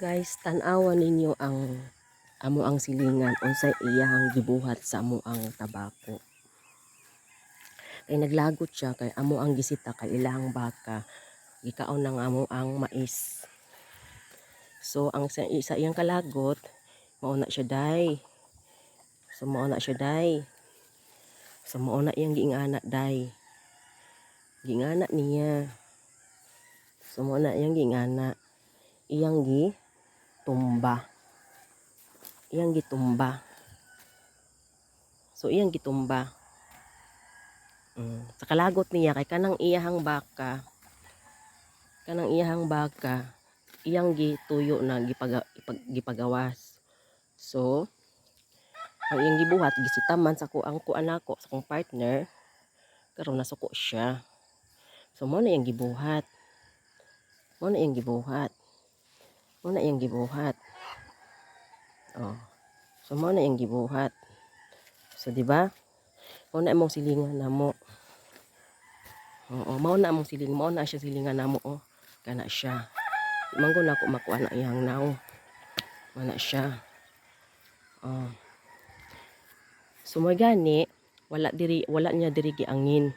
Guys, tan-awan ninyo ang amo ang silingan unsay iyahang gibuhat sa amo ang tabako. Kay naglagot siya kay amo ang gisita kay ilahang baka gikaon ng amo ang mais. So ang sa iyang kalagot mao na siya day. So mao na siya day. So mao na iyang giingana day. Giingana niya. So mao na iyang giingana. Iyang tumba. Iyang gitumba. So iyang gitumba. Sa kalagot niya kay kanang iyahang baka iyang gituyo na gipagawas. So ang iyang gibuhat gisitaman sa kuang nako sa kong partner karon nasuko siya. So mo na iyang gibuhat. Mo na iyang gibuhat. Oh. So mo na iyang gibuhat. So di ba? Mo na imong silingan namo. Oo, mao na among siling, mao na siya silingan namo oh. Kana siya. Manggo na ako makuha na iyang naw. Mao na siya. Oh. So gani, wala niya diri giangin.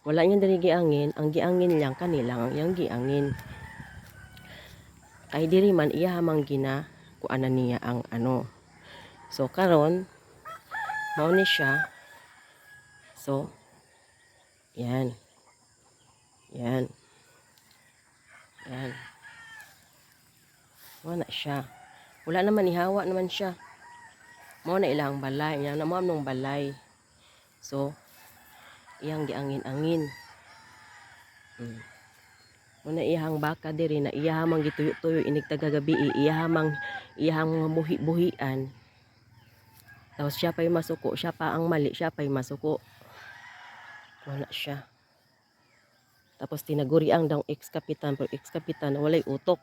Wala niya diri giangin, ang giangin lang kanilang ang iyang giangin. Kay diri man iya hamang kuanan niya ang ano. So karon mao ni siya. So yan. Yan. Yan. Wala siya. Wala naman ihawa naman siya. Mao na ilang balay. Yan na mo nung balay. So, iyang giangin-angin. Muna iyang baka diri na iyahamang gituyo-tuyo inig tagagabi. Iyahang buhi-buhian. Tapos siya pa'y masuko. Siya pa ang mali. Siya pa'y masuko. Wala siya. Tapos tinaguri ang daw ex-kapitan. Pero ex-kapitan walay utok.